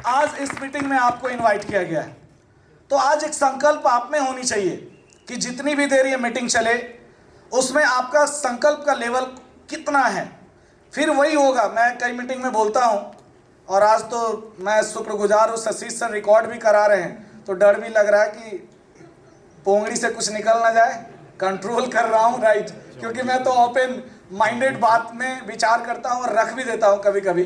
आज इस मीटिंग में आपको इनवाइट किया गया है, तो आज एक संकल्प आप में होनी चाहिए कि जितनी भी देर ये मीटिंग चले उसमें आपका संकल्प का लेवल कितना है। फिर वही होगा। मैं कई मीटिंग में बोलता हूँ और आज तो मैं शुक्रगुजार हूँ, सतीश सर रिकॉर्ड भी करा रहे हैं, तो डर भी लग रहा है कि पोंगड़ी से कुछ निकल ना जाए। कंट्रोल कर रहा हूँ, राइट, क्योंकि मैं तो ओपन माइंडेड बात में विचार करता हूँ और रख भी देता हूँ कभी कभी,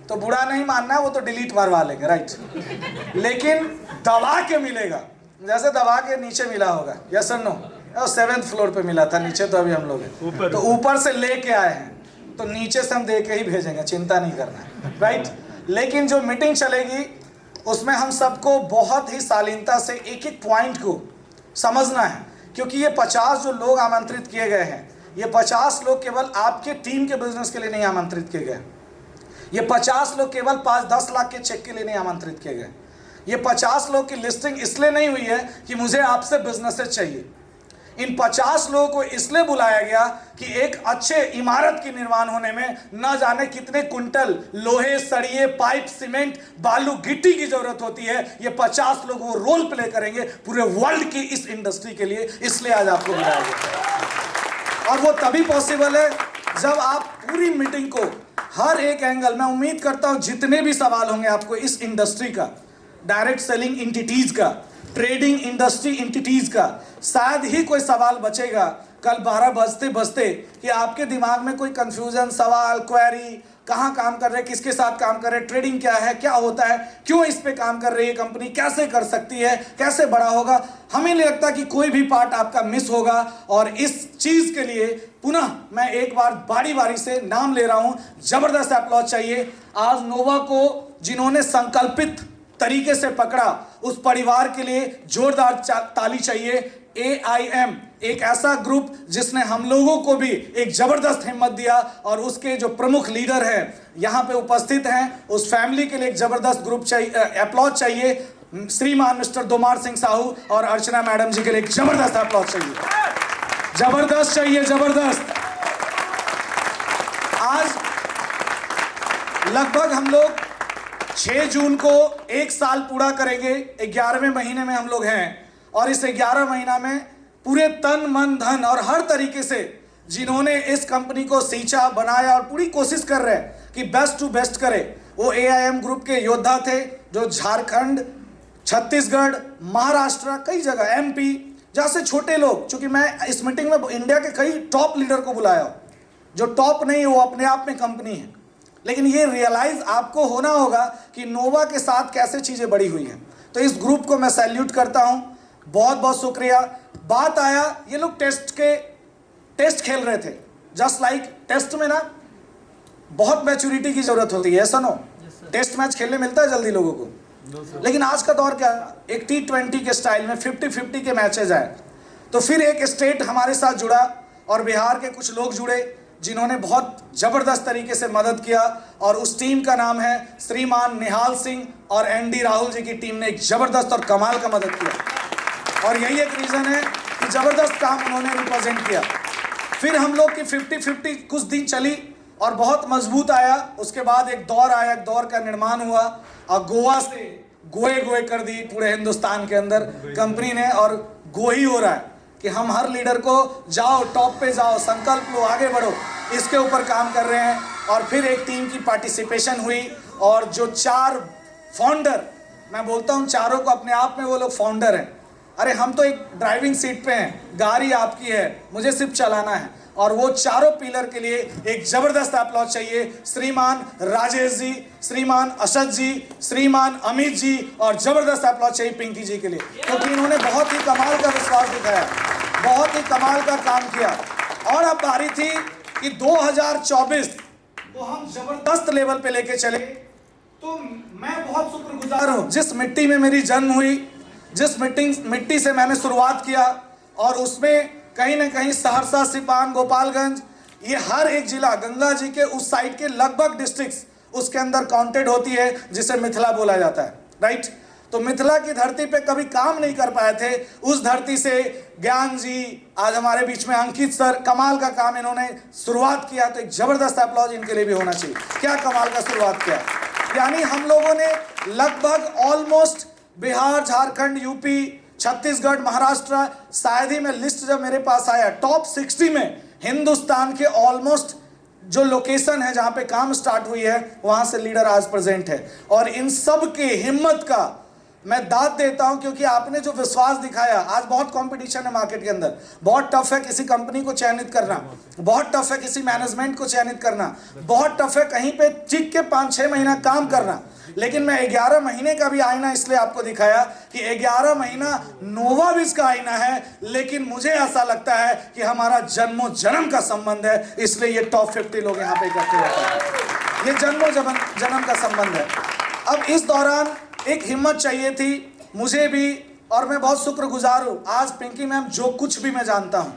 तो बुरा नहीं मानना, वो तो डिलीट मरवा लेंगे, राइट। लेकिन दबा के मिलेगा, जैसे दबा के नीचे मिला होगा, यस और नो। 7th फ्लोर पे मिला था, नीचे तो अभी हम लोग हैं, तो ऊपर से लेके आए हैं, तो नीचे से हम दे के ही भेजेंगे, चिंता नहीं करना है, राइट। लेकिन जो मीटिंग चलेगी उसमें हम सबको बहुत ही शालीनता से एक एक पॉइंट को समझना है, क्योंकि ये 50 जो लोग आमंत्रित किए गए हैं, ये 50 लोग केवल आपके टीम के बिजनेस के लिए नहीं आमंत्रित किए गए। ये 50 लोग केवल 5-10 लाख के चेक के लिए नहीं आमंत्रित किए गए। ये 50 लोग की लिस्टिंग इसलिए नहीं हुई है कि मुझे आपसे बिजनेसेस चाहिए। इन 50 लोगों को इसलिए बुलाया गया कि एक अच्छे इमारत की निर्माण होने में न जाने कितने कुंटल लोहे, सरिये, पाइप, सीमेंट, बालू, गिट्टी की जरूरत होती है। ये 50 लोग वो रोल प्ले करेंगे पूरे वर्ल्ड की इस इंडस्ट्री के लिए, इसलिए आज आपको बुलाया गया। और वो तभी पॉसिबल है जब आप पूरी मीटिंग को हर एक एंगल, मैं उम्मीद करता हूं जितने भी सवाल होंगे आपको इस इंडस्ट्री का, डायरेक्ट सेलिंग एंटिटीज का, ट्रेडिंग इंडस्ट्री एंटिटीज का, शायद ही कोई सवाल बचेगा कल 12 बजते बजते कि आपके दिमाग में कोई कंफ्यूजन, सवाल, क्वेरी, कहाँ काम कर रहे हैं, किसके साथ काम कर रहे हैं, ट्रेडिंग क्या है, क्या होता है, क्यों इस पे काम कर रही है कंपनी, कैसे कर सकती है, कैसे बड़ा होगा। हमें नहीं लगता कि कोई भी पार्ट आपका मिस होगा। और इस चीज के लिए पुनः मैं एक बार बारी बारी से नाम ले रहा हूं, जबरदस्त अप्लॉज चाहिए आज नोवा को, जिन्होंने संकल्पित तरीके से पकड़ा, उस परिवार के लिए जोरदार ताली चाहिए। AIM एक ऐसा ग्रुप जिसने हम लोगों को भी एक जबरदस्त हिम्मत दिया, और उसके जो प्रमुख लीडर हैं यहाँ पे उपस्थित हैं, उस फैमिली के लिए एक जबरदस्त ग्रुप चाहिए, अप्लॉज चाहिए। श्रीमान मिस्टर दोमार सिंह साहू और अर्चना मैडम जी के लिए एक जबरदस्त अप्लॉज चाहिए, जबरदस्त चाहिए, जबरदस्त। आज लगभग हम लोग 6 जून को 1 साल पूरा करेंगे। 11वें महीने में हम लोग हैं, और इस 11 महीना में पूरे तन मन धन और हर तरीके से जिन्होंने इस कंपनी को सींचा, बनाया और पूरी कोशिश कर रहे हैं कि बेस्ट टू बेस्ट करे, वो AIM ग्रुप के योद्धा थे, जो झारखंड, छत्तीसगढ़, महाराष्ट्र, कई जगह, MP जैसे छोटे लोग, चूंकि मैं इस मीटिंग में इंडिया के कई टॉप लीडर को बुलाया, जो टॉप नहीं वो अपने आप में कंपनी है, लेकिन ये रियलाइज आपको होना होगा कि नोवा के साथ कैसे चीजें बड़ी हुई हैं। तो इस ग्रुप को मैं सैल्यूट करता हूं, बहुत बहुत शुक्रिया। बात आया, ये लोग टेस्ट खेल रहे थे, जस्ट लाइक टेस्ट में ना बहुत मैच्योरिटी की जरूरत होती है, ऐसा नो, टेस्ट मैच खेलने मिलता है जल्दी लोगों को, लेकिन आज का दौर क्या, एक T20 के स्टाइल में 50-50 के मैचेज आए। तो फिर एक स्टेट हमारे साथ जुड़ा और बिहार के कुछ लोग जुड़े जिन्होंने बहुत जबरदस्त तरीके से मदद किया, और उस टीम का नाम है श्रीमान निहाल सिंह और ND राहुल जी की टीम ने एक जबरदस्त और कमाल का मदद किया, और यही एक रीजन है कि जबरदस्त काम उन्होंने रिप्रेजेंट किया। फिर हम लोग की 50-50 कुछ दिन चली और बहुत मजबूत आया। उसके बाद एक दौर आया, एक दौर का निर्माण हुआ, और गोवा से गोए कर दी पूरे हिंदुस्तान के अंदर कंपनी ने, और गो ही हो रहा है कि हम हर लीडर को जाओ, टॉप पे जाओ, संकल्प लो, आगे बढ़ो, इसके ऊपर काम कर रहे हैं। और फिर एक टीम की पार्टिसिपेशन हुई, और जो 4 फाउंडर, मैं बोलता हूँ चारों को अपने आप में वो लोग फाउंडर हैं। अरे हम तो एक ड्राइविंग सीट पे हैं, गाड़ी आपकी है, मुझे सिर्फ चलाना है। और वो चारों पिलर के लिए एक जबरदस्त अप्लॉज चाहिए। श्रीमान राजेश जी, श्रीमान अशद जी, श्रीमान अमित जी, और जबरदस्त अप्लॉज चाहिए पिंकी जी के लिए, क्योंकि इन्होंने बहुत ही कमाल का विश्वास दिखाया, बहुत ही कमाल का काम किया। और अब बारी थी कि 2024 को हम जबरदस्त लेवल पे लेके चले। तो मैं बहुत शुक्रगुजार हूँ, जिस मिट्टी में मेरी जन्म हुई, जिस मिट्टी से मैंने शुरुआत किया, और उसमें कहीं ना कहीं सहरसा, सिवान, गोपालगंज, ये हर एक जिला गंगा जी के उस साइड के लगभग डिस्ट्रिक्ट्स उसके अंदर काउंटेड होती है, जिसे मिथिला बोला जाता है, राइट। तो मिथिला की धरती पे कभी काम नहीं कर पाए थे, उस धरती से ज्ञान जी, आज हमारे बीच में अंकित सर, कमाल का काम इन्होंने शुरुआत किया। तो एक जबरदस्त अप्लॉज इनके लिए भी होना चाहिए। क्या कमाल का शुरुआत किया। यानी हम लोगों ने लगभग ऑलमोस्ट बिहार, झारखंड, यूपी, छत्तीसगढ़, महाराष्ट्र, शायद ही में लिस्ट जब मेरे पास आया टॉप 60 में हिंदुस्तान के ऑलमोस्ट जो लोकेशन है जहां पे काम स्टार्ट हुई है, वहां से लीडर आज प्रेजेंट है। और इन सब के हिम्मत का मैं दाद देता हूं, क्योंकि आपने जो विश्वास दिखाया। आज बहुत कंपटीशन है मार्केट के अंदर, बहुत टफ है किसी कंपनी को चयनित करना, बहुत टफ है किसी मैनेजमेंट को चयनित करना, बहुत टफ है कहीं पे टिक के 5-6 महीना काम करना। लेकिन मैं 11 महीने का भी आईना इसलिए आपको दिखाया कि 11 महीना नोवाविस का आईना है, लेकिन मुझे ऐसा लगता है कि हमारा जन्मों जन्म का संबंध है, इसलिए ये टॉप 50 लोग यहाँ पे इकट्ठे होते हैं। ये जन्मों जन्म का संबंध है। अब इस दौरान एक हिम्मत चाहिए थी मुझे भी, और मैं बहुत शुक्रगुजार हूँ। आज पिंकी मैम, जो कुछ भी मैं जानता हूँ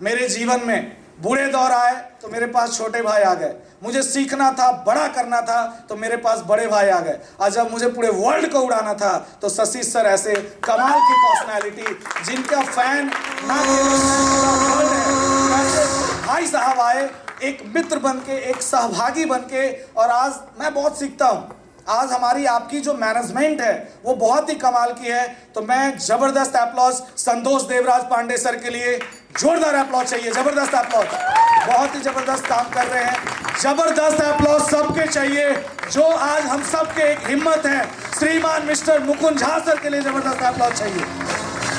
मेरे जीवन में, बुरे दौर आए तो मेरे पास छोटे भाई आ गए, मुझे सीखना था, बड़ा करना था तो मेरे पास बड़े भाई आ गए, और जब मुझे पूरे वर्ल्ड को उड़ाना था तो शशि सर ऐसे कमाल की पर्सनालिटी, जिनका फैन ना केवल भाई साहब आए, एक मित्र बन के, एक सहभागी बन के। और आज मैं बहुत सीखता हूँ। आज हमारी आपकी जो मैनेजमेंट है वो बहुत ही कमाल की है। तो मैं जबरदस्त अप्लॉज संतोष देवराज पांडे सर के लिए, जोरदार अप्लॉज चाहिए, जबरदस्त अप्लॉज, बहुत ही जबरदस्त काम कर रहे हैं। जबरदस्त अप्लॉज सबके चाहिए जो आज हम सबके एक हिम्मत है। श्रीमान मिस्टर मुकुंद झा सर के लिए जबरदस्त अप्लॉज चाहिए,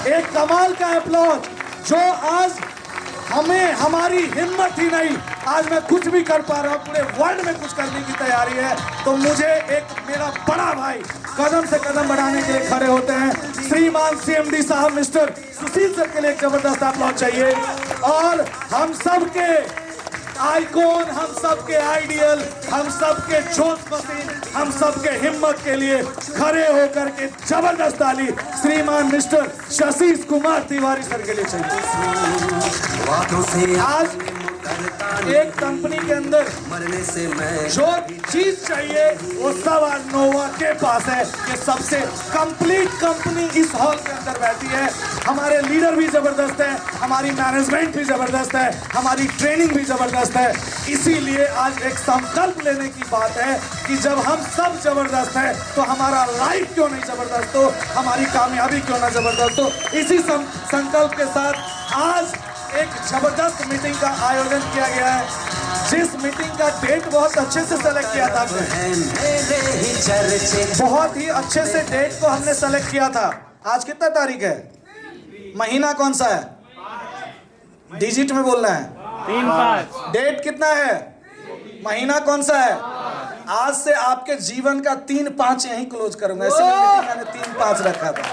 एक कमाल का अप्लॉज जो आज हमें, हमारी हिम्मत ही नहीं, आज मैं कुछ भी कर पा रहा हूँ, पूरे वर्ल्ड में कुछ करने की तैयारी है। तो मुझे एक मेरा बड़ा भाई कदम से कदम बढ़ाने के लिए खड़े होते हैं। श्रीमान सीएमडी साहब मिस्टर सुशील सर के लिए एक जबरदस्त अप्लॉज चाहिए। और हम सब के आइकॉन, हम सब के आइडियल, हम सब के जोश मशीन, हम सब के हिम्मत के लिए खड़े होकर के जबरदस्त ताली श्रीमान मिस्टर शशि कुमार तिवारी सर के लिए चाहिए। आज एक कंपनी के अंदर जो चीज चाहिए वो सब आज नोवा के पास है। ये सबसे कंप्लीट कंपनी इस हॉल के अंदर बैठी है। हमारे लीडर भी जबरदस्त है, हमारी मैनेजमेंट भी जबरदस्त है, हमारी ट्रेनिंग भी जबरदस्त है। इसीलिए आज एक संकल्प लेने की बात है कि जब हम सब जबरदस्त हैं तो हमारा लाइफ क्यों नहीं जबरदस्त हो, हमारी कामयाबी क्यों ना जबरदस्त हो। इसी संकल्प के साथ आज एक जबरदस्त मीटिंग का आयोजन किया गया है, जिस मीटिंग का डेट बहुत अच्छे से सेलेक्ट किया था, बहुत ही अच्छे से डेट को हमने सेलेक्ट किया था। आज कितना तारीख है, महीना कौन सा है, डिजिट में बोलना है, 3-5। डेट कितना है, महीना कौन सा है। आज से आपके जीवन का 3-5 यहीं क्लोज करूंगा, इसलिए मैंने 3-5 रखा था,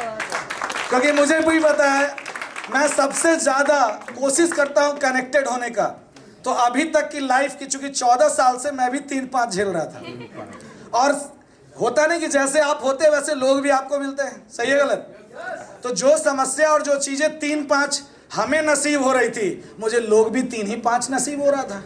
क्योंकि मुझे भी पता है मैं सबसे ज्यादा कोशिश करता हूं कनेक्टेड होने का। तो अभी तक की लाइफ की, चूंकि 14 साल से मैं भी 3-5 झेल रहा था, और होता नहीं कि जैसे आप होते वैसे लोग भी आपको मिलते हैं, सही है गलत। तो जो समस्या और जो चीजें 3-5 हमें नसीब हो रही थी, मुझे लोग भी 3 ही 5 नसीब हो रहा था।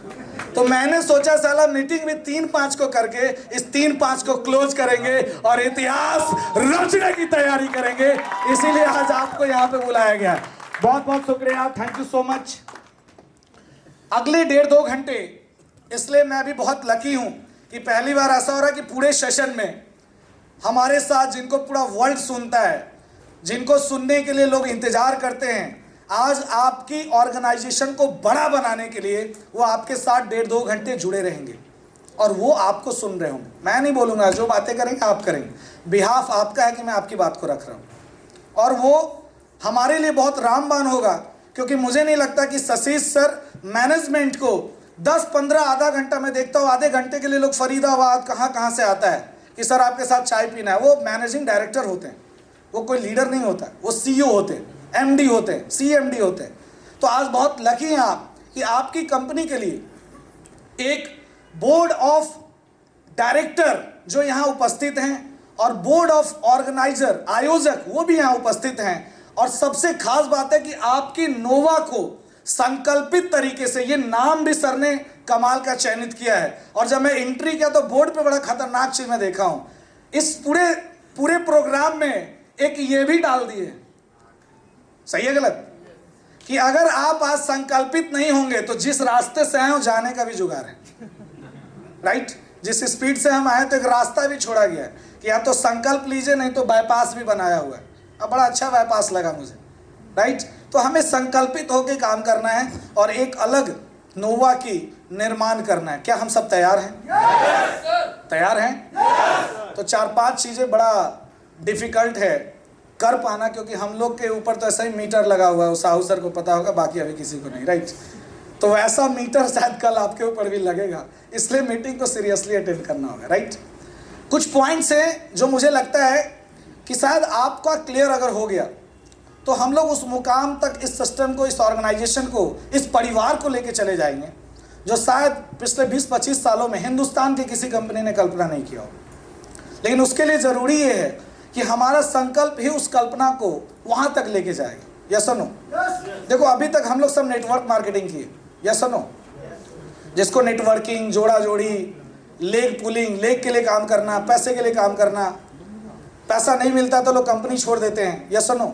तो मैंने सोचा साला मीटिंग भी 3-5 को करके इस 3-5 को क्लोज करेंगे और इतिहास रचने की तैयारी करेंगे। इसीलिए आज आपको यहाँ पे बुलाया गया। बहुत बहुत शुक्रिया, थैंक यू सो मच। अगले 1.5-2 घंटे, इसलिए मैं भी बहुत लकी हूं कि पहली बार ऐसा हो रहा है कि पूरे सेशन में हमारे साथ, जिनको पूरा वर्ल्ड सुनता है, जिनको सुनने के लिए लोग इंतजार करते हैं, आज आपकी ऑर्गेनाइजेशन को बड़ा बनाने के लिए वो आपके साथ 1.5-2 घंटे जुड़े रहेंगे और वो आपको सुन रहे होंगे। मैं नहीं बोलूँगा, जो बातें करेंगे आप करेंगे, बिहाफ आपका है कि मैं आपकी बात को रख रहा हूँ। और वो हमारे लिए बहुत रामबान होगा, क्योंकि मुझे नहीं लगता कि शशि सर मैनेजमेंट को 10-15 आधा घंटा, मैं देखता हूँ आधे घंटे के लिए लोग फरीदाबाद कहाँ से आता है कि सर आपके साथ चाय पीना है। वो मैनेजिंग डायरेक्टर होते हैं, वो कोई लीडर नहीं होता, वो सीईओ होते हैं, एमडी होते हैं, सीएमडी होते हैं। तो आज बहुत लकी हैं आप कि आपकी कंपनी के लिए एक बोर्ड ऑफ डायरेक्टर जो यहाँ उपस्थित हैं और बोर्ड ऑफ ऑर्गेनाइजर, आयोजक, वो भी यहाँ उपस्थित हैं। और सबसे खास बात है कि आपकी नोवा को संकल्पित तरीके से, ये नाम भी सर ने कमाल का चयनित किया है। और जब मैं एंट्री किया तो बोर्ड पे बड़ा खतरनाक चीज मैं देखा हूँ, इस पूरे प्रोग्राम डायग्राम में एक ये भी डाल दिए, सही है गलत? कि अगर आप आज संकल्पित नहीं होंगे तो जिस रास्ते से आए हो जाने का भी जुगाड़ है, राइट? जिस स्पीड से हम आए तो एक रास्ता भी छोड़ा गया है कि या तो संकल्प लीजिए नहीं तो बाईपास भी बनाया हुआ है। अब बड़ा अच्छा बाईपास लगा मुझे, राइट? तो हमें संकल्पित होकर काम करना है और एक अलग नोवा की निर्माण करना है। क्या हम सब तैयार हैं? तैयार हैं? तो 4-5 चीजें बड़ा डिफिकल्ट है कर पाना, क्योंकि हम लोग के ऊपर तो ऐसा ही मीटर लगा हुआ है, वो साहू सर को पता होगा, बाकी अभी किसी को नहीं, राइट? तो वैसा मीटर शायद कल आपके ऊपर भी लगेगा, इसलिए मीटिंग को सीरियसली अटेंड करना होगा, राइट? कुछ पॉइंट्स हैं जो मुझे लगता है कि शायद आपका क्लियर अगर हो गया तो हम लोग उस मुकाम तक इस सिस्टम को, इस ऑर्गेनाइजेशन को, इस परिवार को लेके चले जाएंगे जो शायद पिछले 20-25 सालों में हिंदुस्तान की किसी कंपनी ने कल्पना नहीं किया हो। लेकिन उसके लिए ज़रूरी ये है कि हमारा संकल्प ही उस कल्पना को वहाँ तक लेके जाएगा। यस और नो? देखो अभी तक हम लोग सब नेटवर्क मार्केटिंग किए, यस और नो? जिसको नेटवर्किंग, जोड़ा जोड़ी, लेग पुलिंग, लेग के लिए काम करना, पैसे के लिए काम करना, पैसा नहीं मिलता तो लोग कंपनी छोड़ देते हैं, यस और नो?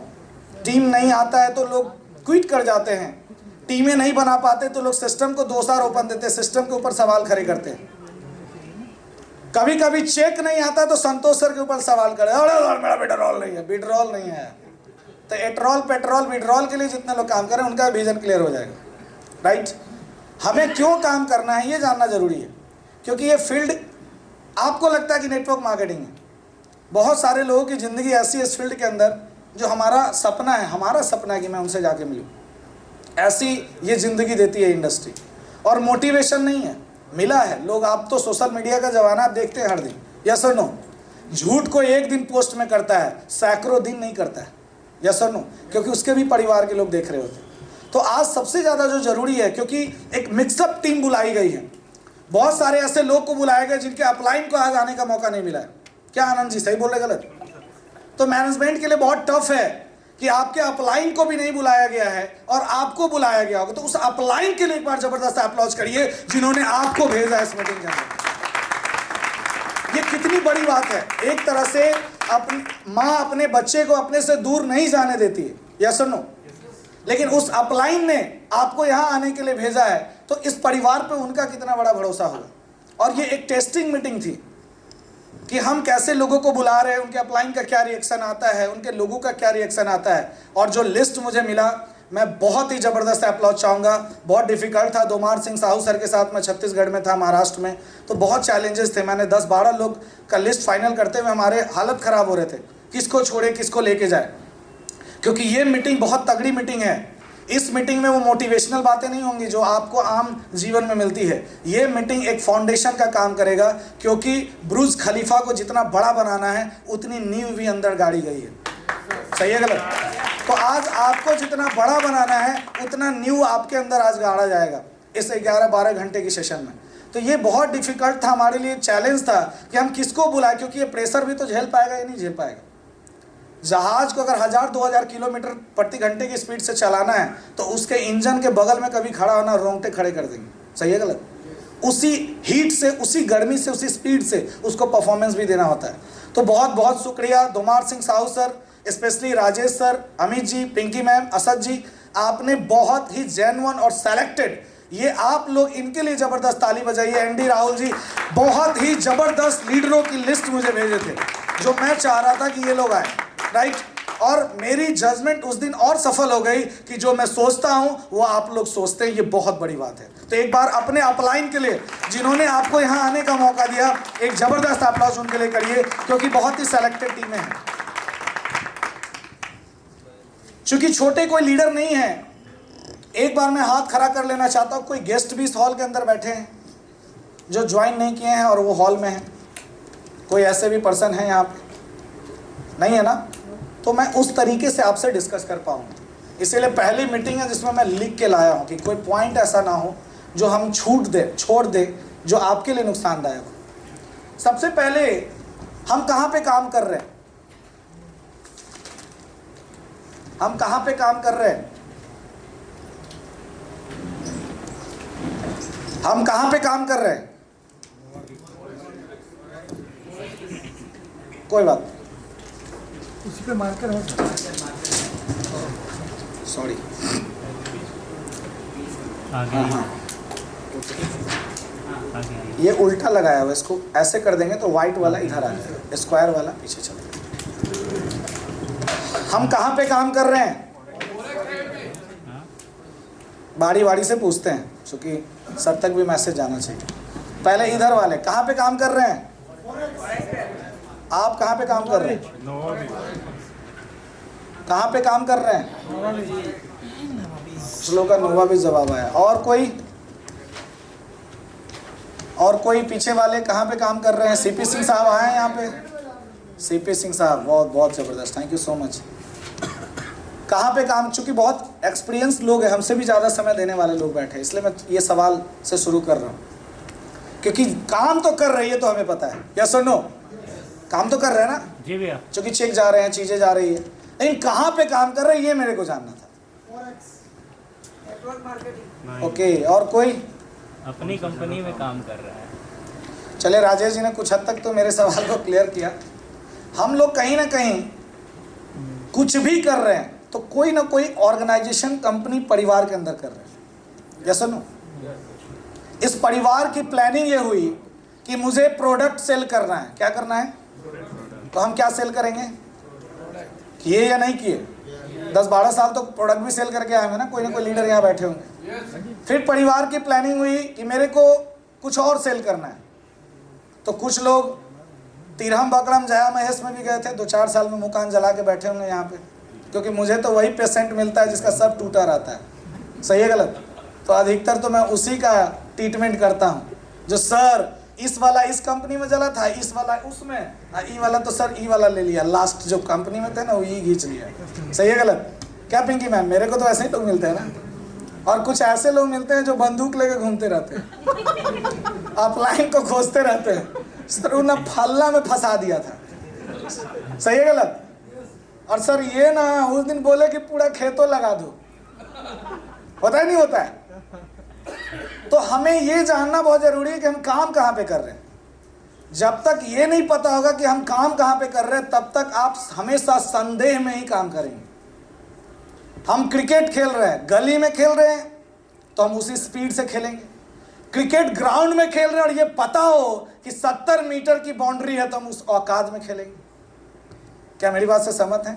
टीम नहीं आता है तो लोग क्विट कर जाते हैं, टीमें नहीं बना पाते तो लोग सिस्टम को दोषारोपण देते हैं, सिस्टम के ऊपर सवाल खड़े करते हैं। कभी कभी चेक नहीं आता तो संतोष सर के ऊपर सवाल करे, अरे मेरा विड्रॉल नहीं है, विड्रॉल नहीं है। तो एट्रॉल, पेट्रोल, विड्रॉल के लिए जितने लोग काम करें उनका विजन क्लियर हो जाएगा, राइट? हमें क्यों काम करना है ये जानना जरूरी है, क्योंकि ये फील्ड आपको लगता है कि नेटवर्क मार्केटिंग है, बहुत सारे लोगों की ज़िंदगी ऐसी है इस फील्ड के अंदर जो हमारा सपना है कि मैं उनसे जाके मिलूं, ऐसी ये ज़िंदगी देती है इंडस्ट्री। और मोटिवेशन नहीं है, मिला है लोग। आप तो सोशल मीडिया का ज़माना आप देखते हैं हर दिन, यस और नो? झूठ को एक दिन पोस्ट में करता है, सैकड़ों दिन नहीं करता है, यस और नो? क्योंकि उसके भी परिवार के लोग देख रहे होते हैं। तो आज सबसे ज़्यादा जो ज़रूरी है, क्योंकि एक मिक्सअप टीम बुलाई गई है, बहुत सारे ऐसे लोग को बुलाया गया जिनके अपलाइन को आज आने का मौका नहीं मिला है। क्या आनंद जी सही बोल रहे गलत? तो मैनेजमेंट के लिए बहुत टफ है कि आपके अपलाइन को भी नहीं बुलाया गया है और आपको बुलाया गया होगा। तो उस अपलाइन के लिए एक बार जबरदस्त अप्लॉज करिए जिन्होंने आपको भेजा इस मीटिंग के अंदर। ये कितनी बड़ी बात है। एक तरह से अपनी माँ अपने बच्चे को अपने से दूर नहीं जाने देती है, यस और नो? लेकिन उस अपलाइन ने आपको यहाँ आने के लिए भेजा है, तो इस परिवार पे उनका कितना बड़ा भरोसा होगा। और ये एक टेस्टिंग मीटिंग थी कि हम कैसे लोगों को बुला रहे हैं, उनके अपलाइन का क्या रिएक्शन आता है, उनके लोगों का क्या रिएक्शन आता है। और जो लिस्ट मुझे मिला, मैं बहुत ही ज़बरदस्त अप्लॉज चाहूँगा। बहुत डिफिकल्ट था। दोमार सिंह साहू सर के साथ मैं छत्तीसगढ़ में था, महाराष्ट्र में, तो बहुत चैलेंजेस थे। मैंने 10-12 लोग का लिस्ट फाइनल करते हुए हमारे हालत ख़राब हो रहे थे, किसको छोड़े किसको लेके जाए, क्योंकि ये मीटिंग बहुत तगड़ी मीटिंग है। इस मीटिंग में वो मोटिवेशनल बातें नहीं होंगी जो आपको आम जीवन में मिलती है। ये मीटिंग एक फाउंडेशन का काम करेगा, क्योंकि बुर्ज खलीफा को जितना बड़ा बनाना है उतनी नींव भी अंदर गाड़ी गई है। सही है गलत? तो आज आपको जितना बड़ा बनाना है उतना नींव आपके अंदर आज गाड़ा जाएगा इस 11-12 घंटे की सेशन में। तो ये बहुत डिफिकल्ट था हमारे लिए, चैलेंज था कि हम किसको बुलाएं, क्योंकि ये प्रेशर भी तो झेल पाएगा या नहीं झेल पाएगा। जहाज को अगर 1000-2000 किलोमीटर प्रति घंटे की स्पीड से चलाना है तो उसके इंजन के बगल में कभी खड़ा होना, रोंगटे खड़े कर देंगे। सही है गलत? उसी हीट से, उसी गर्मी से, उसी स्पीड से उसको परफॉर्मेंस भी देना होता है। तो बहुत बहुत शुक्रिया दोमार Singh Sahu sir, specially Rajesh sir, Amit ji, Pinky ma'am, Asad ji, आपने बहुत ही जेन्युइन और सेलेक्टेड, ये आप लोग इनके लिए ज़बरदस्त ताली बजाइए। एनडी राहुल जी, बहुत ही ज़बरदस्त लीडरों की लिस्ट मुझे भेजे थे जो मैं चाह रहा था कि ये लोग आए, राइट? और मेरी जजमेंट उस दिन और सफल हो गई कि जो मैं सोचता हूं वो आप लोग सोचते हैं। ये बहुत बड़ी बात है। तो एक बार अपने अपलाइन के लिए जिन्होंने आपको यहां आने का मौका दिया, एक जबरदस्त अप्लॉज उनके लिए करिए, क्योंकि बहुत ही सेलेक्टेड टीमें हैं। चूंकि छोटे कोई लीडर नहीं है, एक बार मैं हाथ खड़ा कर लेना चाहता हूं। कोई गेस्ट भी इस हॉल के अंदर बैठे हैं जो ज्वाइन नहीं किए हैं और वो हॉल में हैं? कोई ऐसे भी पर्सन है यहाँ पे? नहीं है ना? तो मैं उस तरीके से आपसे डिस्कस कर पाऊंगा। इसीलिए पहली मीटिंग है जिसमें मैं लिख के लाया हूं कि कोई पॉइंट ऐसा ना हो जो हम छोड़ दे जो आपके लिए नुकसानदायक हो। सबसे पहले हम कहां पे काम कर रहे हैं? हम कहां पे काम कर रहे हैं? हम कहां पे काम कर रहे हैं? कोई बात नहीं। उसी पे मार्कर है सर। सॉरी, आगे हाँ, आगे ये उल्टा लगाया हुआ है, इसको ऐसे कर देंगे तो वाइट वाला इधर आ जाएगा, स्क्वायर वाला पीछे चला जाएगा। हम कहाँ पे काम कर रहे हैं? बारी बारी से पूछते हैं, क्योंकि सर तक भी मैसेज जाना चाहिए। पहले इधर वाले कहाँ पे काम कर रहे हैं? आप कहाँ पे काम कर रहे हैं? कहाँ पे काम कर रहे हैं? कुछ लोग का नोवा भी जवाब आया। और कोई पीछे वाले कहाँ पे काम कर रहे हैं? सीपी सिंह साहब आए हैं यहाँ पे? सीपी सिंह साहब बहुत बहुत ज़बरदस्त, थैंक यू सो मच। कहाँ पे काम? चूँकि बहुत एक्सपीरियंस लोग हैं, हमसे भी ज़्यादा समय देने वाले लोग बैठे हैं, इसलिए मैं ये सवाल से शुरू कर रहा हूँ, क्योंकि काम तो कर रही है तो हमें पता है, यस और नो? काम तो कर रहे हैं ना जी भैया। चूँकि चेक जा रहे हैं, चीज़ें जा रही है, लेकिन कहाँ पे काम कर रहे हैं ये मेरे को जानना था। ओके, और कोई? अपनी कंपनी में काम कर रहा है। चले, राजेश जी ने कुछ हद तक तो मेरे सवाल को क्लियर किया। हम लोग कहीं ना कहीं कुछ भी कर रहे हैं तो कोई ना कोई ऑर्गेनाइजेशन, कंपनी, परिवार के अंदर कर रहे हैं, यस नो? इस परिवार की प्लानिंग ये हुई कि मुझे प्रोडक्ट सेल करना है। क्या करना है? तो हम क्या सेल करेंगे? किए या नहीं किए? 10-12 साल तो प्रोडक्ट भी सेल करके आए हैं ना कोई लीडर यहाँ बैठे होंगे। फिर परिवार की प्लानिंग हुई कि मेरे को कुछ और सेल करना है, तो कुछ लोग तिरहम बकरम जया महेश में भी गए थे, 2-4 साल में मुकान जला के बैठे होंगे यहाँ पे, क्योंकि मुझे तो वही पेशेंट मिलता है जिसका सब टूटा रहता है। सही है गलत? तो अधिकतर तो मैं उसी का ट्रीटमेंट करता हूँ, जो सर इस वाला इस कंपनी में जला था, इस वाला उसमें, ई वाला तो सर ई वाला ले लिया, लास्ट जो कंपनी में थे ना वो ई खींच लिया। सही है गलत? क्या पिंकी मैम, मेरे को तो ऐसे ही लोग मिलते हैं ना, और कुछ ऐसे लोग मिलते हैं जो बंदूक लेके घूमते रहते हैं, अपलाइन को खोजते रहते हैं, सर उन्हें फल्ला में फंसा दिया था। सही है गलत? और सर ये ना उस दिन बोले कि पूरा खेतों लगा दो, होता ही नहीं होता है। तो हमें ये जानना बहुत जरूरी है कि हम काम कहाँ पे कर रहे हैं। जब तक ये नहीं पता होगा कि हम काम कहाँ पे कर रहे हैं, तब तक आप हमेशा संदेह में ही काम करेंगे। हम क्रिकेट खेल रहे हैं, गली में खेल रहे हैं तो हम उसी स्पीड से खेलेंगे। क्रिकेट ग्राउंड में खेल रहे हैं और ये पता हो कि 70 मीटर की बाउंड्री है तो हम उस औकात में खेलेंगे। क्या मेरी बात से सहमत हैं?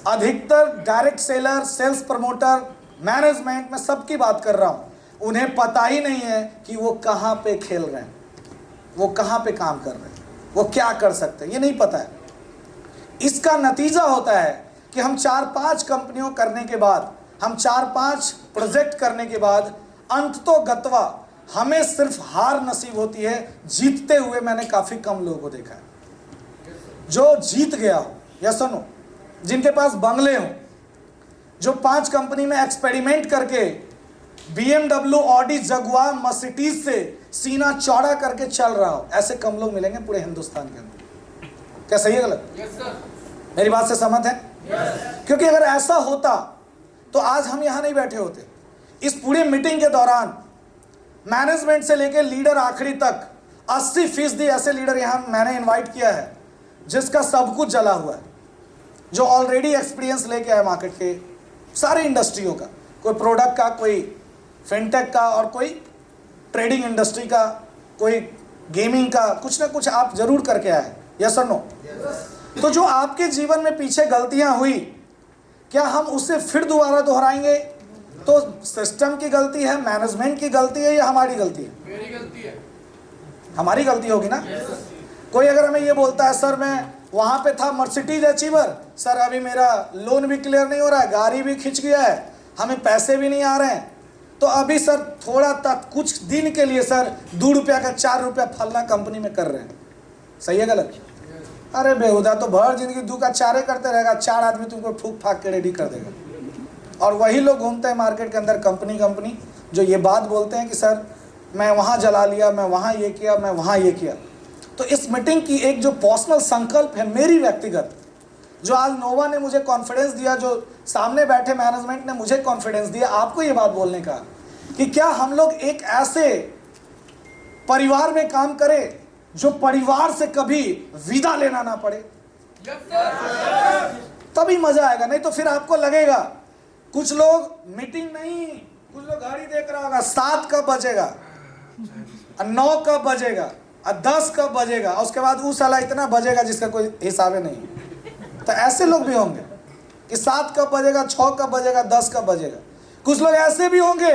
अधिकतर direct seller, sales promoter, management में सबकी बात कर रहा हूं, उन्हें पता ही नहीं है कि वो कहां पे खेल रहे हैं, वो कहां पे काम कर रहे हैं, वो क्या कर सकते हैं, ये नहीं पता है। इसका नतीजा होता है कि हम 4-5 कंपनियों करने के बाद, हम 4-5 प्रोजेक्ट करने के बाद अंततोगत्वा हमें सिर्फ हार नसीब होती है। जीतते हुए मैंने काफी कम लोगों को देखा है जो जीत गया हो, या सुनो, जिनके पास बंगले हो, जो 5 कंपनी में एक्सपेरिमेंट करके BMW, ऑडी, जगुआर, मर्सिडीज से सीना चौड़ा करके चल रहा हो, ऐसे कम लोग मिलेंगे पूरे हिंदुस्तान के अंदर। क्या सही है गलत? मेरी बात से सहमत है? क्योंकि अगर ऐसा होता तो आज हम यहां नहीं बैठे होते। इस पूरी मीटिंग के दौरान मैनेजमेंट से लेकर लीडर आखिरी तक 80% ऐसे लीडर यहां मैंने इनवाइट किया है जिसका सब कुछ जला हुआ है, जो ऑलरेडी एक्सपीरियंस लेके आए मार्केट के सारे इंडस्ट्रियों का, कोई प्रोडक्ट का, कोई फिनटेक का, और कोई ट्रेडिंग इंडस्ट्री का, कोई गेमिंग का, कुछ ना कुछ आप जरूर करके आए, यस और नो? तो जो आपके जीवन में पीछे गलतियां हुई, क्या हम उसे फिर दोबारा दोहराएंगे? तो सिस्टम की गलती है, मैनेजमेंट की गलती है, या हमारी गलती है? मेरी गलती है। हमारी गलती होगी ना। कोई अगर हमें ये बोलता है सर मैं वहां पे था मर्सिडीज अचीवर, सर अभी मेरा लोन भी क्लियर नहीं हो रहा है, गाड़ी भी खिंच गया है, हमें पैसे भी नहीं आ रहे हैं, तो अभी सर थोड़ा तक कुछ दिन के लिए सर 2 रुपया का 4 रुपया फलना कंपनी में कर रहे हैं। सही है गलत? अरे बेहुदा, तो भर जिंदगी 2 का 4 करते रहेगा, 4 आदमी तुमको फूक फाक के रेडी कर देगा। और वही लोग घूमते हैं मार्केट के अंदर कंपनी जो ये बात बोलते हैं कि सर मैं वहाँ जला लिया, मैं वहाँ ये किया, मैं वहाँ ये किया। तो इस मीटिंग की एक जो पर्सनल संकल्प है मेरी व्यक्तिगत, जो आज नोवा ने मुझे कॉन्फिडेंस दिया, जो सामने बैठे मैनेजमेंट ने मुझे कॉन्फिडेंस दिया आपको ये बात बोलने का, कि क्या हम लोग एक ऐसे परिवार में काम करें जो परिवार से कभी विदा लेना ना पड़े। तभी मजा आएगा, नहीं तो फिर आपको लगेगा कुछ लोग मीटिंग नहीं, कुछ लोग घड़ी देख रहा होगा 7 कब बजेगा, 9 कब बजेगा, 10 कब बजेगा, और उसके बाद उस साला इतना बजेगा जिसका कोई हिसाब नहीं। तो ऐसे लोग भी होंगे कि 7 कब बजेगा, 6 कब बजेगा, 10 कब बजेगा। कुछ लोग ऐसे भी होंगे,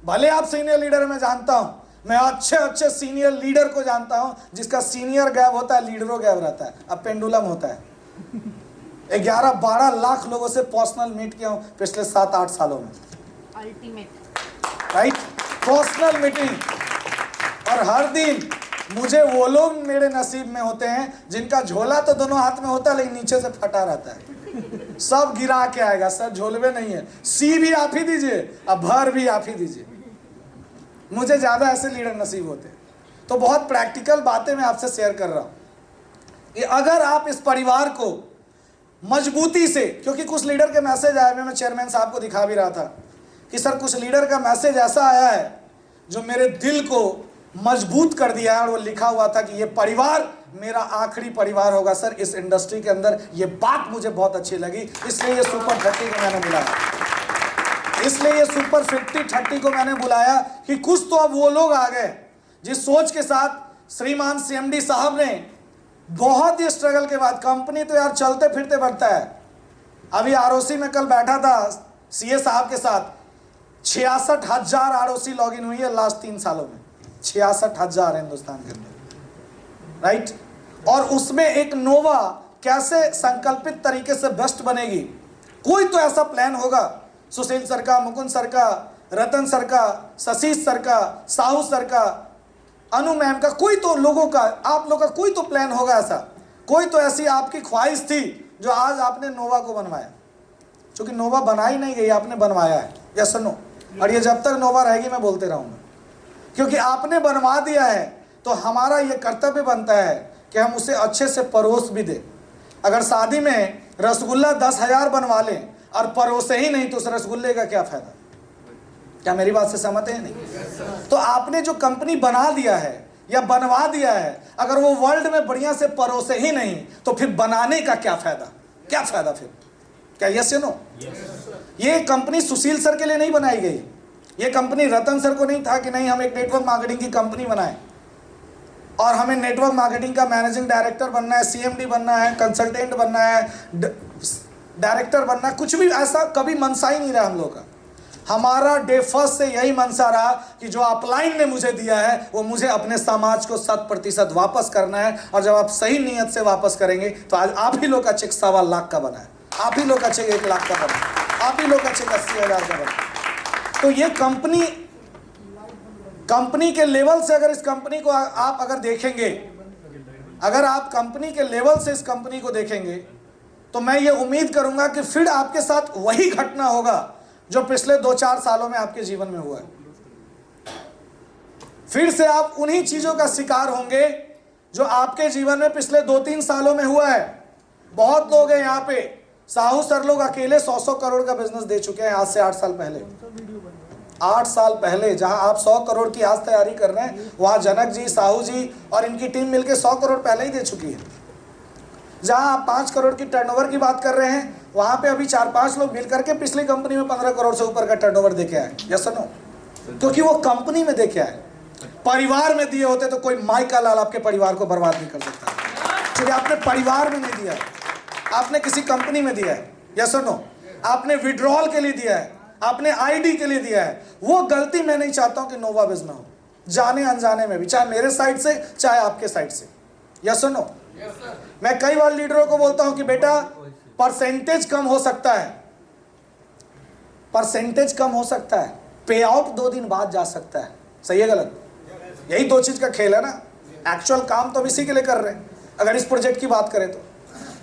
भले आप सीनियर लीडर मैं जानता हूं, मैं अच्छे अच्छे सीनियर लीडर को जानता हूं जिसका सीनियर गैप होता है, लीडरों गैप रहता है, अब पेंडुलम होता है। 11-12 लाख लोगों से पर्सनल मीट किया हूं पिछले 7-8 सालों में, अल्टीमेट राइट, पर्सनल मीटिंग। और हर दिन मुझे वो लोग मेरे नसीब में होते हैं जिनका झोला तो दोनों हाथ में होता है लेकिन नीचे से फटा रहता है, सब गिरा के आएगा, सर झोलवे नहीं है, सी भी आप ही दीजिए, अब भर भी आप ही दीजिए। मुझे ज्यादा ऐसे लीडर नसीब होते हैं। तो बहुत प्रैक्टिकल बातें मैं आपसे शेयर कर रहा हूं कि अगर आप इस परिवार को मजबूती से, क्योंकि कुछ लीडर के मैसेज आए हुए, मैं चेयरमैन साहब को दिखा भी रहा था कि सर कुछ लीडर का मैसेज ऐसा आया है जो मेरे दिल को मजबूत कर दिया है, और वो लिखा हुआ था कि ये परिवार मेरा आखिरी परिवार होगा सर इस इंडस्ट्री के अंदर। ये बात मुझे बहुत अच्छी लगी, इसलिए ये सुपर 30 को मैंने बुलाया, इसलिए ये सुपर 50-30 को मैंने बुलाया कि कुछ तो अब वो लोग आ गए जिस सोच के साथ श्रीमान सीएमडी साहब ने बहुत ही स्ट्रगल के बाद, कंपनी तो यार चलते फिरते बढ़ता है। अभी आरओसी में कल बैठा था सीए साहब के साथ, 66,000 आरओसी लॉगिन हुई है लास्ट 3 सालों में, 66,000 हिंदुस्तान के अंदर, राइट। और उसमें एक नोवा कैसे संकल्पित तरीके से बेस्ट बनेगी, कोई तो ऐसा प्लान होगा, सुशील सर का, मुकुंद सर का, रतन सर का, शशीष सर का, साहू सर का, अनु मैम का, कोई तो लोगों का, आप लोगों का कोई तो प्लान होगा ऐसा, कोई तो ऐसी आपकी ख्वाहिश थी जो आज आपने नोवा को बनवाया। क्योंकि नोवा बनाई नहीं गई, आपने बनवाया है, या सुनो, और ये जब तक नोवा रहेगी मैं बोलते रहूंगा, क्योंकि आपने बनवा दिया है तो हमारा ये कर्तव्य बनता है कि हम उसे अच्छे से परोस भी दें। अगर शादी में रसगुल्ला 10,000 बनवा लें और परोसे ही नहीं तो उस रसगुल्ले का क्या फायदा। क्या मेरी बात से सहमत है? नहीं। तो आपने जो कंपनी बना दिया है या बनवा दिया है, अगर वो वर्ल्ड में बढ़िया से परोसे ही नहीं तो फिर बनाने का क्या फायदा, क्या फायदा फिर? क्या यस या नो? ये कंपनी सुशील सर के लिए नहीं बनाई गई, ये कंपनी रतन सर को नहीं था कि नहीं हम एक नेटवर्क मार्केटिंग की कंपनी बनाएं और हमें नेटवर्क मार्केटिंग का मैनेजिंग डायरेक्टर बनना है, सीएमडी बनना है, कंसल्टेंट बनना है, डायरेक्टर बनना, कुछ भी ऐसा कभी मनसा ही नहीं रहा हम लोग का। हमारा डे फर्स्ट से यही मनसा रहा कि जो अपलाइन ने मुझे दिया है वो मुझे अपने समाज को 100% वापस करना है, और जब आप सही नीयत से वापस करेंगे तो आज आप ही लोग का चेक 1.25 लाख का बना है, आप ही लोग का चेक 1 लाख का बना है, आप ही लोग का चेक 80,000 का बना है। तो ये कंपनी के लेवल से अगर इस कंपनी को आप अगर देखेंगे, अगर आप कंपनी के लेवल से इस कंपनी को देखेंगे तो मैं ये उम्मीद करूंगा कि फिर आपके साथ वही घटना होगा जो पिछले 2-4 सालों में आपके जीवन में हुआ है। फिर से आप उन्हीं चीजों का शिकार होंगे जो आपके जीवन में पिछले 2-3 सालों में हुआ है। बहुत लोग हैं यहाँ पे, साहू सर लोग अकेले 100 करोड़ का बिजनेस दे चुके हैं आज से 8 साल पहले। 8 साल पहले जहां आप 100 करोड़ की आज तैयारी कर रहे हैं, वहां जनक जी, साहू जी और इनकी टीम मिलकर 100 करोड़ पहले ही दे चुकी है। जहां आप 5 करोड़ की टर्नओवर की बात कर रहे हैं, वहां पे अभी 4-5 लोग मिलकर के पिछली कंपनी में 15 करोड़ से ऊपर का टर्नओवर देके आए। यस और नो? क्योंकि वो कंपनी में देके आए। परिवार में दिए होते तो कोई माई का लाल आपके परिवार को बर्बाद नहीं कर सकता, क्योंकि आपने परिवार में नहीं दिया है, आपने किसी कंपनी में दिया है। यस और नो? आपने विड्रॉल के लिए दिया है, आपने आईडी के लिए दिया है। वो गलती मैं नहीं चाहता हूं कि नोवा बिज ना हो, जाने अनजाने में भी, चाहे मेरे साइड से चाहे आपके साइड से। यस और नो? मैं कई बार लीडरों को बोलता हूं कि बेटा परसेंटेज कम हो सकता है, परसेंटेज कम हो सकता है, पे आउट 2 दिन बाद जा सकता है। सही है गलत? यही 2 चीज का खेल है ना। एक्चुअल काम तो हम इसी के लिए कर रहे हैं अगर इस प्रोजेक्ट की बात करें तो।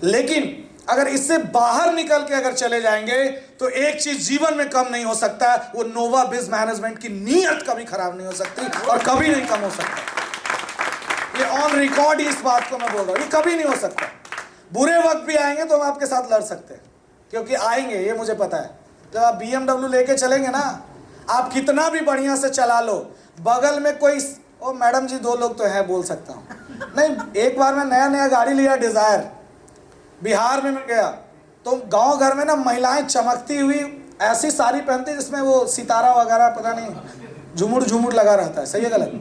लेकिन अगर इससे बाहर निकल के अगर चले जाएंगे तो एक चीज जीवन में कम नहीं हो सकता, वो नोवा बिज मैनेजमेंट की नीयत कभी खराब नहीं हो सकती और कभी नहीं कम हो सकता। ये ऑन रिकॉर्ड ही इस बात को मैं बोल रहा हूं, ये कभी नहीं हो सकता। बुरे वक्त भी आएंगे तो हम आपके साथ लड़ सकते हैं, क्योंकि आएंगे, ये मुझे पता है। जब आप BMW लेके चलेंगे ना, आप कितना भी बढ़िया से चला लो, बगल में कोई, ओ मैडम जी 2 लोग तो है बोल सकता हूँ नहीं, एक बार मैं नया गाड़ी लिया डिजायर, बिहार में मैं गया तो गांव घर में ना महिलाएं चमकती हुई ऐसी साड़ी पहनती जिसमें वो सितारा वगैरह पता नहीं झुमुर झुमुर लगा रहता है, सही है गलत?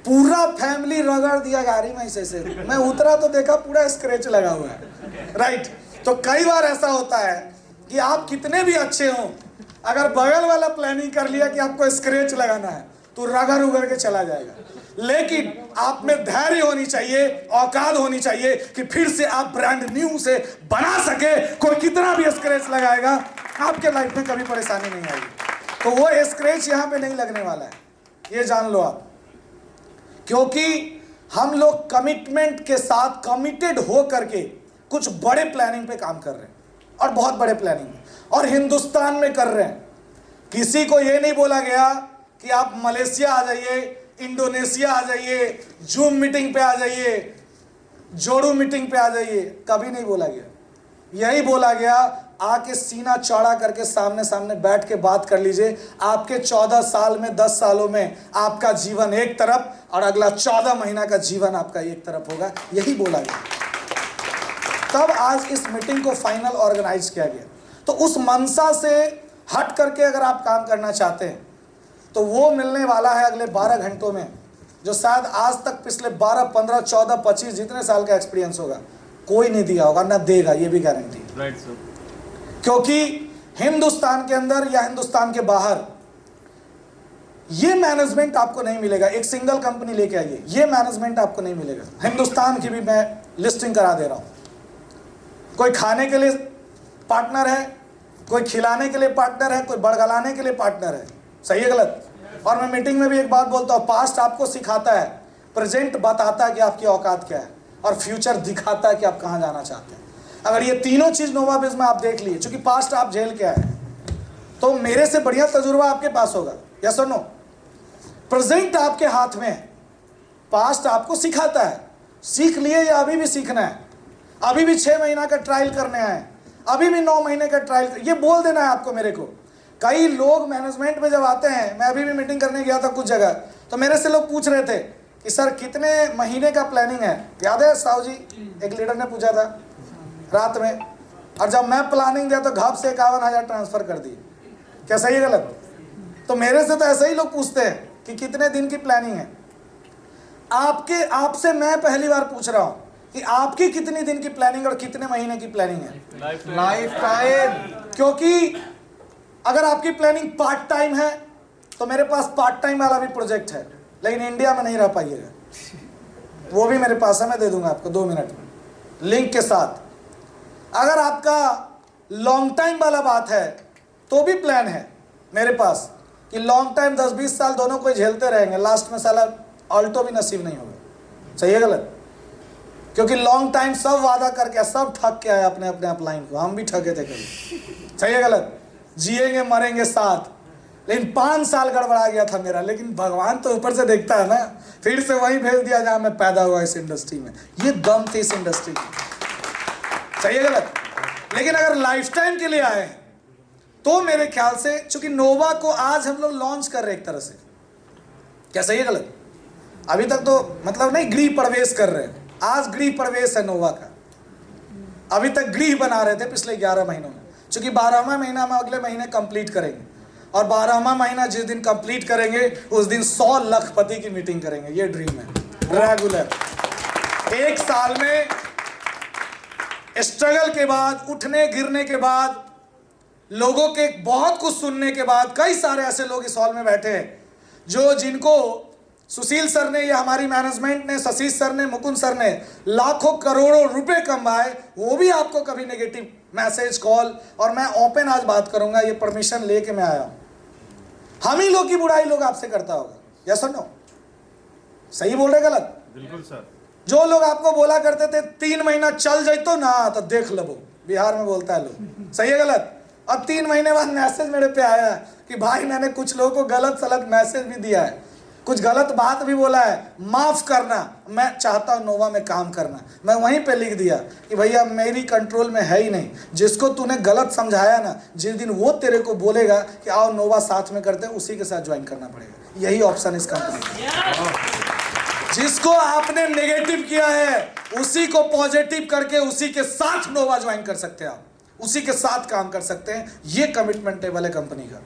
पूरा फैमिली रगड़ दिया गाड़ी में ऐसे मैं उतरा तो देखा पूरा स्क्रैच लगा हुआ है, राइट? तो कई बार ऐसा होता है कि आप कितने भी अच्छे हों, अगर बगल वाला प्लानिंग कर लिया कि आपको स्क्रैच लगाना है तो रगड़ उगड़ के चला जाएगा। लेकिन आप में धैर्य होनी चाहिए, औकात होनी चाहिए कि फिर से आप ब्रांड न्यू से बना सके। कोई कितना भी स्क्रैच लगाएगा आपके लाइफ में कभी परेशानी नहीं आएगी। तो वो स्क्रैच यहाँ पे नहीं लगने वाला है, ये जान लो आप, क्योंकि हम लोग कमिटमेंट के साथ कमिटेड हो करके कुछ बड़े प्लानिंग पे काम कर रहे हैं, और बहुत बड़े प्लानिंग में, और हिंदुस्तान में कर रहे हैं। किसी को ये नहीं बोला गया कि आप मलेशिया आ जाइए, इंडोनेशिया आ जाइए, जूम मीटिंग पे आ जाइए, जोड़ू मीटिंग पे आ जाइए, कभी नहीं बोला गया। यही बोला गया आके सीना चौड़ा करके सामने सामने बैठ के बात कर लीजिए। आपके 14 साल में 10 सालों में आपका जीवन एक तरफ और अगला 14 महीना का जीवन आपका एक तरफ होगा, यही बोला गया। तब आज इस मीटिंग को फाइनल ऑर्गेनाइज किया गया। तो उस मनसा से हट करके अगर आप काम करना चाहते हैं तो वो मिलने वाला है अगले 12 घंटों में, जो शायद आज तक पिछले 12, 15, 14, 25 जितने साल का एक्सपीरियंस होगा कोई नहीं दिया होगा, ना देगा, ये भी गारंटी है। Right sir. क्योंकि हिंदुस्तान के अंदर या हिंदुस्तान के बाहर ये मैनेजमेंट आपको नहीं मिलेगा। एक सिंगल कंपनी लेके आइए, ये मैनेजमेंट आपको नहीं मिलेगा। हिंदुस्तान की भी मैं लिस्टिंग करा दे रहा हूं। कोई खाने के लिए पार्टनर है, कोई खिलाने के लिए पार्टनर है, कोई बड़गलाने के लिए पार्टनर है, सही है गलत? और मैं मीटिंग में भी एक बात बोलता हूँ, पास्ट आपको सिखाता है, प्रेजेंट बताता है कि आपकी औकात क्या है, और फ्यूचर दिखाता है कि आप कहाँ जाना चाहते हैं। अगर ये तीनों चीज़ नोवाबिज में आप देख लिए, चूंकि पास्ट आप झेल के आए हैं, तो मेरे से बढ़िया तजुर्बा आपके पास होगा, यस और नो? प्रेजेंट आपके हाथ में है, पास्ट आपको सिखाता है। सीख लिए या अभी भी सीखना है? अभी भी 6 महीना का ट्रायल करने आए, अभी भी 9 महीने का ट्रायल, ये बोल देना है आपको मेरे को। कई लोग मैनेजमेंट में जब आते हैं, मैं अभी भी मीटिंग करने गया था कुछ जगह, तो मेरे से लोग पूछ रहे थे कि सर कितने महीने का प्लानिंग है? याद है साहू जी, एक लीडर ने पूछा था रात में, और जब मैं प्लानिंग दिया तो घाप से 51,000 ट्रांसफर कर दिए। क्या सही है गलत? तो मेरे से तो ऐसे ही लोग पूछते हैं कि कितने दिन की प्लानिंग है। आपसे मैं पहली बार पूछ रहा हूँ कि आपकी कितनी दिन की प्लानिंग और कितने महीने की प्लानिंग है? Life time. क्योंकि अगर आपकी प्लानिंग पार्ट टाइम है तो मेरे पास पार्ट टाइम वाला भी प्रोजेक्ट है, लेकिन इंडिया में नहीं रह पाइएगा, वो भी मेरे पास है, मैं दे दूंगा आपको 2 मिनट में लिंक के साथ। अगर आपका लॉन्ग टाइम वाला बात है तो भी प्लान है मेरे पास कि लॉन्ग टाइम 10-20 साल दोनों को झेलते रहेंगे, लास्ट में साला ऑल्टो भी नसीब नहीं होगा, सही है गलत? क्योंकि लॉन्ग टाइम सब वादा करके सब ठग के आए अपने अपने अपलाइन को, हम भी ठगे थे कभी, सही है गलत? जिएंगे मरेंगे साथ, लेकिन 5 साल गड़बड़ा गया था मेरा, लेकिन भगवान तो ऊपर से देखता है ना, फिर से वहीं भेज दिया जहाँ मैं पैदा हुआ इस इंडस्ट्री में। ये दम थी इस इंडस्ट्री की, सही है गलत? लेकिन अगर लाइफ टाइम के लिए आए तो मेरे ख्याल से, चूंकि नोवा को आज हम लोग लॉन्च कर रहे हैं एक तरह से, क्या सही है गलत? अभी तक तो मतलब नहीं, गृह प्रवेश कर रहे हैं, आज गृह प्रवेश है नोवा का। अभी तक गृह बना रहे थे पिछले 11 महीनों में, चूंकि 12वां महीना हम अगले महीने कंप्लीट करेंगे, और 12वां महीना जिस दिन कंप्लीट करेंगे उस दिन 100 लखपति की मीटिंग करेंगे। ये ड्रीम है रेगुलर। 1 साल में स्ट्रगल के बाद, उठने गिरने के बाद, लोगों के बहुत कुछ सुनने के बाद, कई सारे ऐसे लोग इस हॉल में बैठे हैं जिनको सुशील सर ने या हमारी मैनेजमेंट ने, शशीष सर ने, मुकुंद सर ने लाखों करोड़ों रुपए कमाए, वो भी आपको कभी नेगेटिव मैसेज, कॉल, और मैं ओपन आज बात करूंगा, ये परमिशन लेके मैं आया हूं, हम ही लोग की बुराई लोग आपसे करता होगा, यस और नो? सही बोल रहे गलत? बिल्कुल सर। जो लोग आपको बोला करते थे 3 महीना चल जाइतो ना तो देख लो, बिहार में बोलता है लोग, सही है गलत? अब 3 महीने बाद मैसेज मेरे पे आया कि भाई मैंने कुछ लोगों को गलत सलत मैसेज भी दिया है, कुछ गलत बात भी बोला है, माफ करना, मैं चाहता हूं नोवा में काम करना। मैं वहीं पे लिख दिया कि भैया मेरी कंट्रोल में है ही नहीं, जिसको तूने गलत समझाया ना, जिस दिन वो तेरे को बोलेगा कि आओ नोवा साथ में करते हैं, उसी के साथ ज्वाइन करना पड़ेगा। यही ऑप्शन इस कंपनी में। जिसको आपने नेगेटिव किया है उसी को पॉजिटिव करके उसी के साथ नोवा ज्वाइन कर सकते हैं आप, उसी के साथ काम कर सकते हैं। ये कमिटमेंट है वाले कंपनी का।